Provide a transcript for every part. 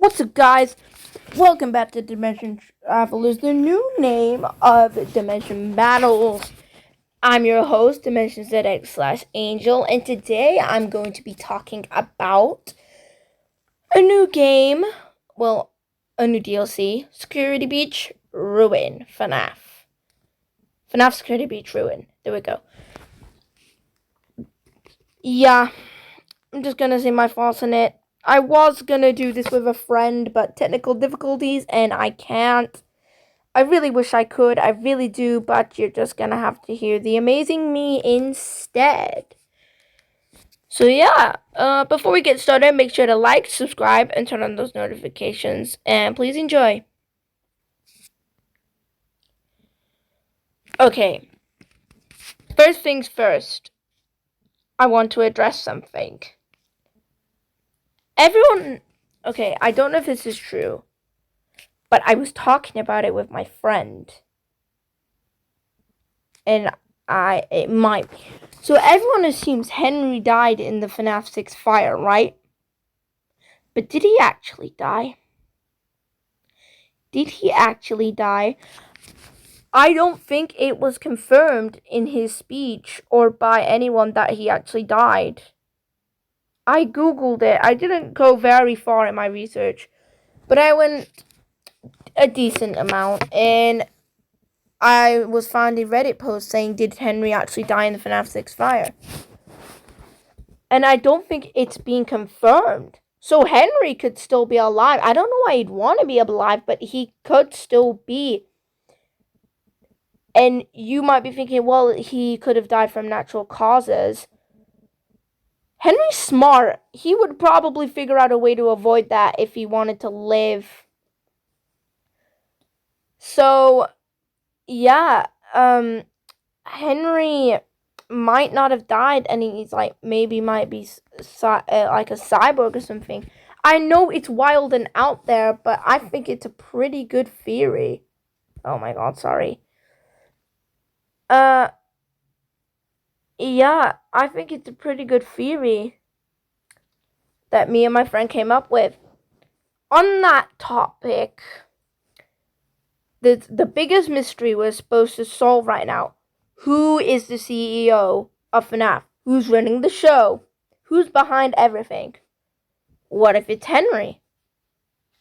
What's up, guys? Welcome back to Dimension Travelers, the new name of Dimension Battles. I'm your host, Dimension ZX/Angel, and today I'm going to be talking about a new game. Well, a new DLC, Security Beach Ruin, FNAF. FNAF Security Beach Ruin. There we go. Yeah, I'm just gonna say my thoughts on it. I was gonna do this with a friend, but technical difficulties, and I can't. I really wish I could. I really do, but you're just gonna have to hear the amazing me instead. So yeah, before we get started, make sure to like, subscribe, and turn on those notifications. And please enjoy. Okay, first things first, I want to address something. Okay, I don't know if this is true, but I was talking about it with my friend. And it might be. So everyone assumes Henry died in the FNAF 6 fire, right? But did he actually die? Did he actually die? I don't think it was confirmed in his speech or by anyone that he actually died. I googled it. I didn't go very far in my research, but I went a decent amount, and I was finding Reddit posts saying, did Henry actually die in the FNAF 6 fire? And I don't think it's being confirmed. So Henry could still be alive. I don't know why he'd want to be alive, but he could still be. And you might be thinking, well, he could have died from natural causes. Henry's smart. He would probably figure out a way to avoid that if he wanted to live. So, yeah, Henry might not have died, and he's like, maybe might be like a cyborg or something. I know it's wild and out there, but I think it's a pretty good theory. Oh my god, sorry. Yeah, I think it's a pretty good theory that me and my friend came up with. On that topic, the biggest mystery we're supposed to solve right now. Who is the CEO of FNAF? Who's running the show? Who's behind everything? What if it's Henry?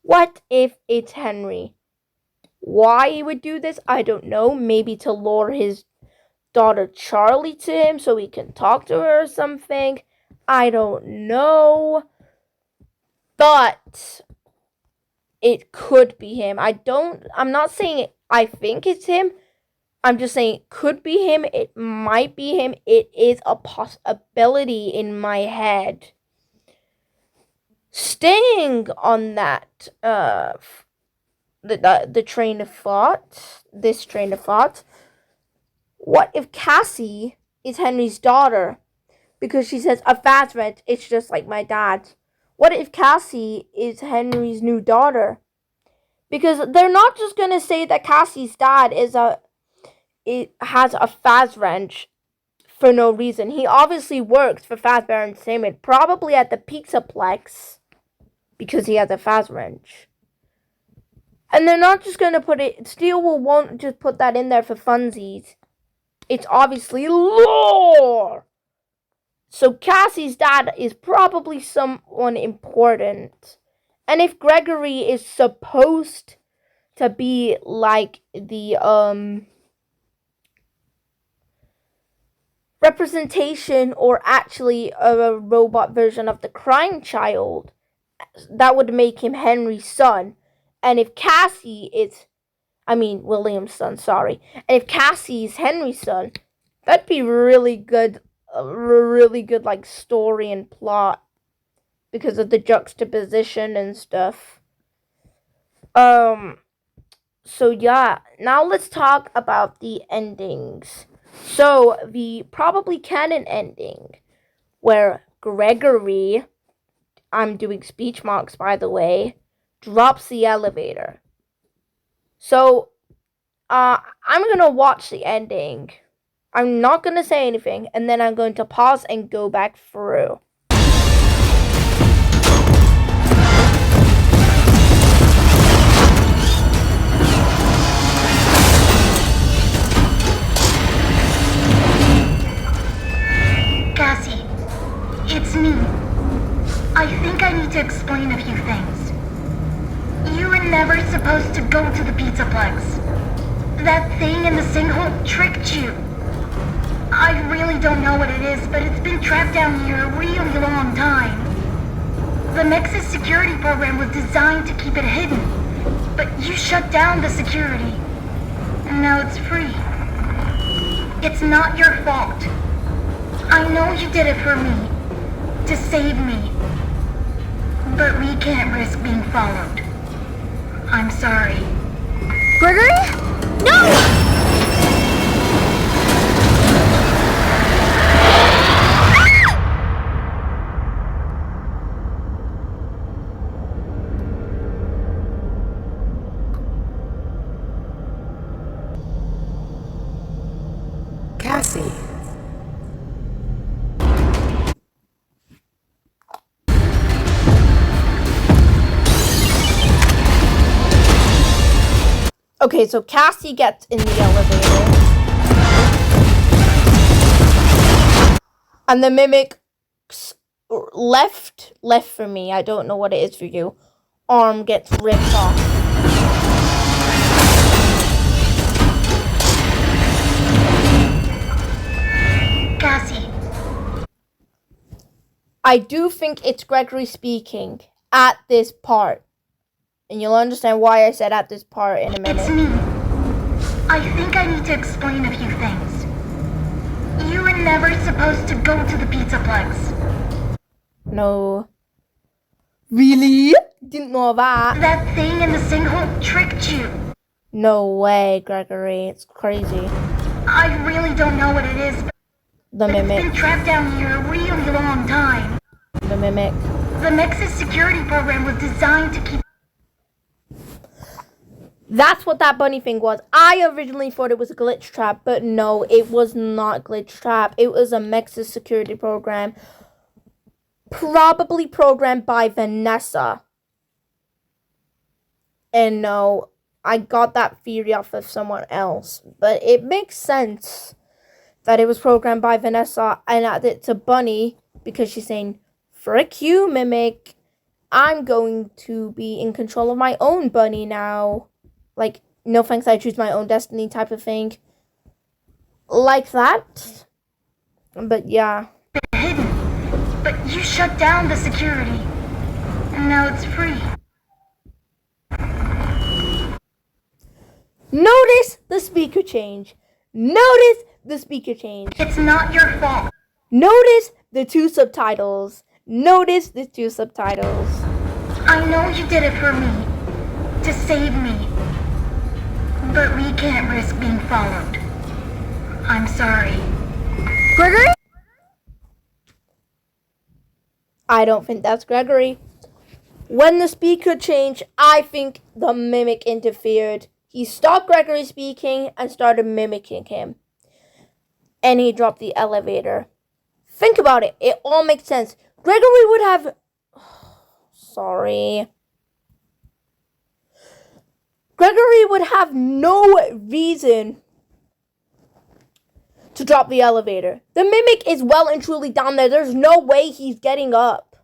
What if it's Henry? Why he would do this, I don't know. Maybe to lure his daughter Charlie to him so he can talk to her or something. I don't know. But it could be him. I'm not saying I think it's him. I'm just saying it could be him. It might be him. It is a possibility in my head. Staying on that, the train of thought, this train of thought, what if Cassie is Henry's daughter? Because she says, a fast rent, it's just like my dad. What if Cassie is Henry's new daughter? Because they're not just going to say that Cassie's dad has a Faz wrench for no reason. He obviously works for Fazbear Entertainment, probably at the Pizzaplex, because he has a Faz wrench. And they're not just going to put it, Steel won't just put that in there for funsies. It's obviously lore. So Cassie's dad is probably someone important. And if Gregory is supposed to be like the representation, or actually a robot version of the crying child, that would make him Henry's son. And if Cassie is, William's son, sorry. And if Cassie is Henry's son, that'd be really good, like story and plot, because of the juxtaposition and stuff. So yeah, now let's talk about the endings. So the probably canon ending, where Gregory, I'm doing speech marks by the way, drops the elevator. So, I'm gonna watch the ending. I'm not gonna say anything, and then I'm going to pause and go back through. explain a few things. You were never supposed to go to the Pizzaplex. That thing in the sinkhole tricked you. I really don't know what it is, but it's been trapped down here a really long time. The Mex's security program was designed to keep it hidden, but you shut down the security, and now it's free. It's not your fault. I know you did it for me, to save me, but we can't risk being followed. I'm sorry. Gregory? No! Cassie. Okay, so Cassie gets in the elevator. And the mimic left for me, I don't know what it is for you, arm gets ripped off. Cassie. I do think it's Gregory speaking at this part. And you'll understand why I said at this part in a minute. It's me. I think I need to explain a few things. You were never supposed to go to the Pizzaplex. No. Really? Didn't know that. That thing in the sinkhole tricked you. No way, Gregory. It's crazy. I really don't know what it is, but The mimic. it's been trapped down here a really long time. The mimic. The Mex's security program was designed to keep... That's what that bunny thing was. I originally thought it was a glitch trap, but no, it was not glitch trap. It was a Mex's security program. Probably programmed by Vanessa. And no, I got that theory off of someone else. But it makes sense that it was programmed by Vanessa and that it's a bunny because she's saying, frick you, mimic. I'm going to be in control of my own bunny now. Like, no thanks, I choose my own destiny type of thing. Like that. But yeah. hidden. But you shut down the security. And now it's free. Notice the speaker change. Notice the speaker change. It's not your fault. Notice the two subtitles. Notice the two subtitles. I know you did it for me. To save me. But we can't risk being followed. I'm sorry. Gregory? I don't think that's Gregory. When the speaker changed, I think the mimic interfered. He stopped Gregory speaking and started mimicking him. And he dropped the elevator. Think about it. It all makes sense. Gregory would have... Sorry. Gregory would have no reason to drop the elevator. The mimic is well and truly down there. There's no way he's getting up.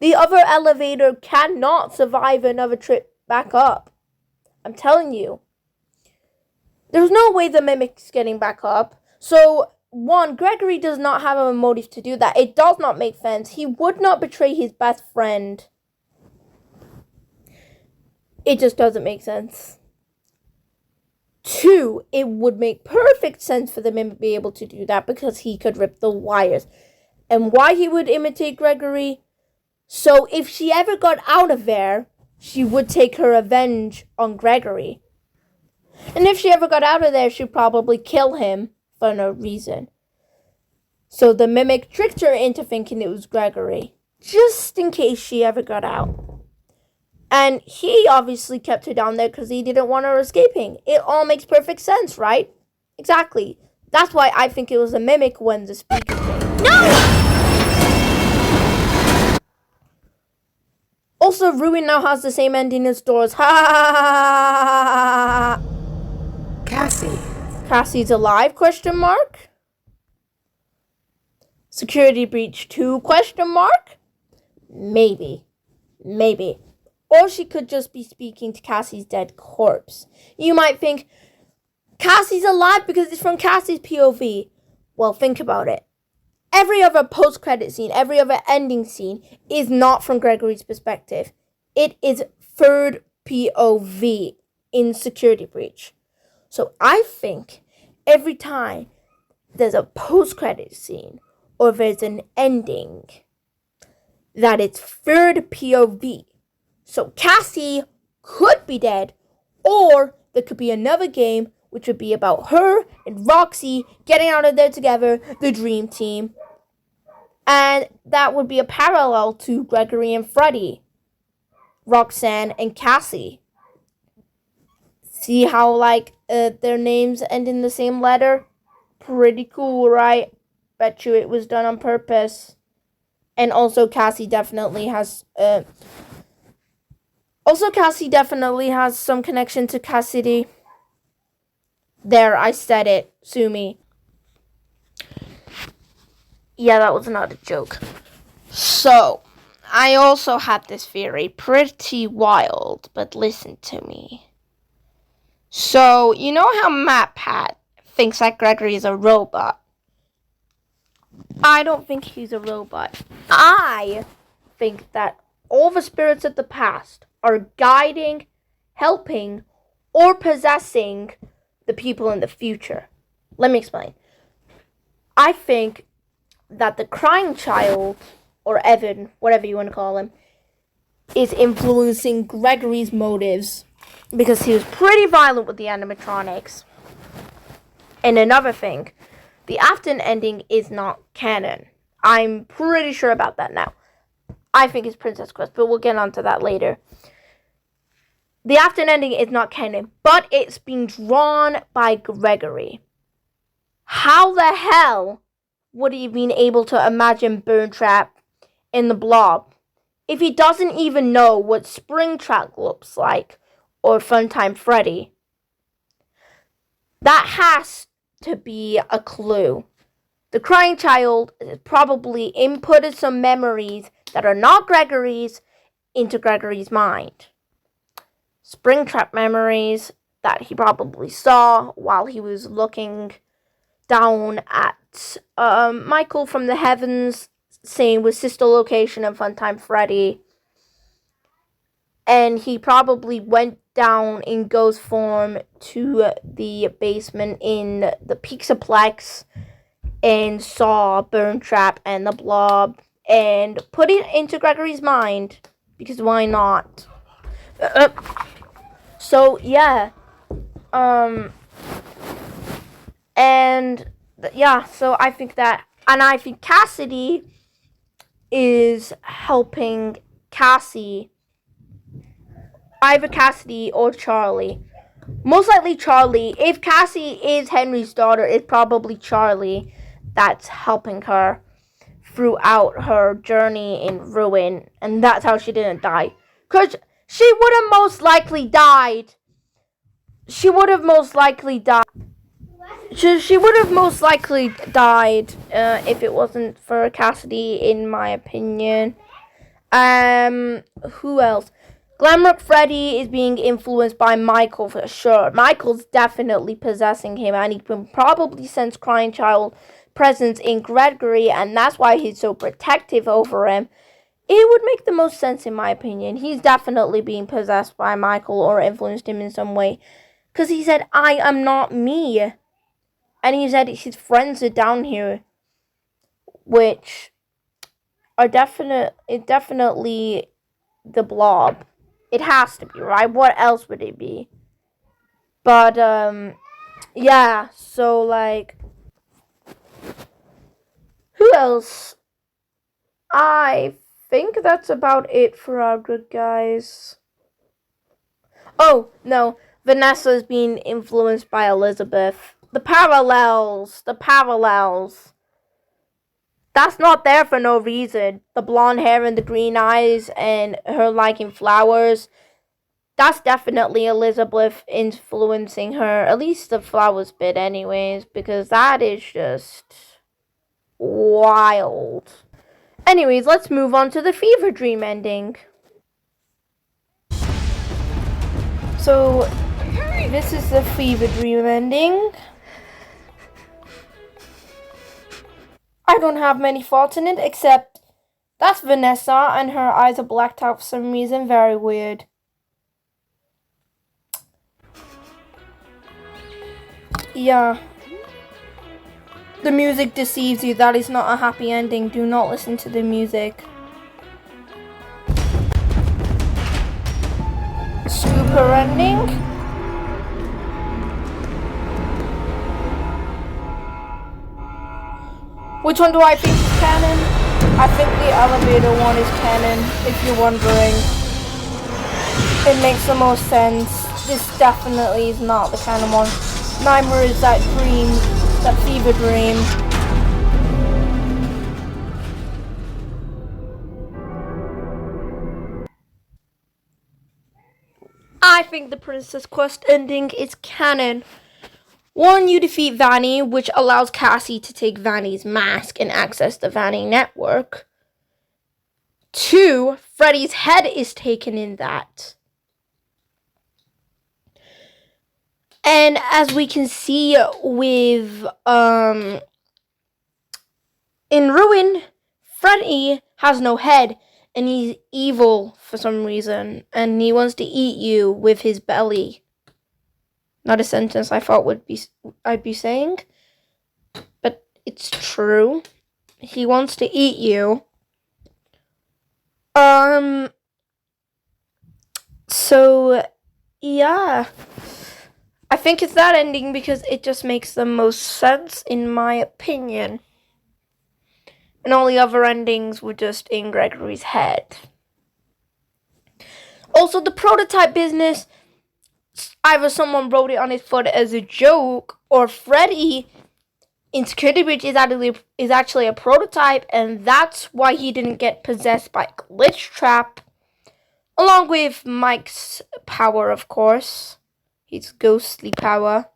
The other elevator cannot survive another trip back up. I'm telling you. There's no way the mimic's getting back up. So, one, Gregory does not have a motive to do that. It does not make sense. He would not betray his best friend. It just doesn't make sense. Two, it would make perfect sense for the mimic to be able to do that because he could rip the wires. And why he would imitate Gregory? So if she ever got out of there, she would take her revenge on Gregory. And if she ever got out of there, she'd probably kill him for no reason. So the mimic tricked her into thinking it was Gregory, just in case she ever got out. And he obviously kept her down there because he didn't want her escaping. It all makes perfect sense, right? Exactly. That's why I think it was a mimic when the speaker came. No! Also, Ruin now has the same ending as Doors. Ha ha ha ha ha. Cassie. Cassie's alive? Question mark. Security breach 2? Question mark. Maybe. Maybe. Or she could just be speaking to Cassie's dead corpse. You might think, Cassie's alive because it's from Cassie's POV. Well, think about it. Every other post-credit scene, every other ending scene is not from Gregory's perspective. It is third POV in Security Breach. So I think every time there's a post-credit scene or there's an ending, that it's third POV. So Cassie could be dead, or there could be another game which would be about her and Roxy getting out of there together, the dream team. And that would be a parallel to Gregory and Freddy, Roxanne and Cassie. See how, their names end in the same letter? Pretty cool, right? Bet you it was done on purpose. And also, Cassie definitely has some connection to Cassidy. There, I said it. Sue me. Yeah, that was not a joke. So, I also had this theory. Pretty wild, but listen to me. So, you know how MatPat thinks that Gregory is a robot? I don't think he's a robot. I think that all the spirits of the past are guiding, helping, or possessing the people in the future. Let me explain. I think that the crying child, or Evan, whatever you want to call him, is influencing Gregory's motives because he was pretty violent with the animatronics. And another thing, the Afton ending is not canon. I'm pretty sure about that now. I think it's Princess Quest, but we'll get onto that later. The Afton ending is not canon, but it's being drawn by Gregory. How the hell would he have been able to imagine Burntrap in the Blob if he doesn't even know what Springtrap looks like or Funtime Freddy? That has to be a clue. The crying child probably inputted some memories that are not Gregory's into Gregory's mind. Springtrap memories that he probably saw while he was looking down at Michael from the heavens, same with Sister Location and Funtime Freddy. And he probably went down in ghost form to the basement in the Pixaplex and saw Burntrap and the Blob and put it into Gregory's mind, because why not? So yeah, so I think that, and I think Cassidy is helping Cassie, either Cassidy or Charlie. Most likely Charlie. If Cassie is Henry's daughter, it's probably Charlie that's helping her throughout her journey in ruin, and that's how she didn't die. Because she would have most likely died. She would have most likely died if it wasn't for Cassidy, in my opinion. Who else? Glamrock Freddy is being influenced by Michael for sure. Michael's definitely possessing him, and he can probably sense Crying Child presence in Gregory, and that's why he's so protective over him. It would make the most sense, in my opinion. He's definitely being possessed by Michael or influenced him in some way. Because he said, I am not me. And he said his friends are down here. Which are definitely the Blob. It has to be, right? What else would it be? But, yeah. So, who else? I think that's about it for our good guys. Oh, no. Vanessa's being influenced by Elizabeth. The parallels. That's not there for no reason. The blonde hair and the green eyes and her liking flowers. That's definitely Elizabeth influencing her. At least the flowers bit anyways. Because that is just wild. Anyways, let's move on to the fever dream ending. So, this is the fever dream ending. I don't have many thoughts in it, except that's Vanessa and her eyes are blacked out for some reason. Very weird. Yeah. The music deceives you. That is not a happy ending. Do not listen to the music. Super ending. Which one do I think is canon? I think the elevator one is canon, if you're wondering. It makes the most sense. This definitely is not the canon one. Neither is that dream, that fever dream. I think the Princess Quest ending is canon. 1, you defeat Vanny, which allows Cassie to take Vanny's mask and access the Vanny network. 2, Freddy's head is taken in that. And as we can see with in Ruin, Freddy has no head and he's evil for some reason and he wants to eat you with his belly. Not a sentence I thought I'd be saying, but it's true. He wants to eat you. So yeah. I think it's that ending because it just makes the most sense in my opinion. And all the other endings were just in Gregory's head. Also, the prototype business, either someone wrote it on his foot as a joke, or Freddy in Security Breach is actually a prototype, and that's why he didn't get possessed by Glitch Trap, along with Mike's power, of course. His ghostly power.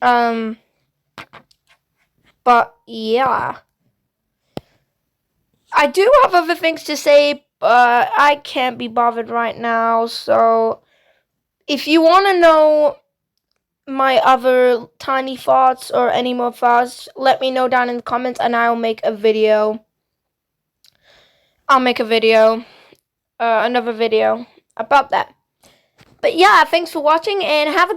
But yeah. I do have other things to say, but I can't be bothered right now. So if you want to know my other tiny thoughts or any more thoughts, let me know down in the comments and I'll make a video. Another video about that. But yeah, thanks for watching and have a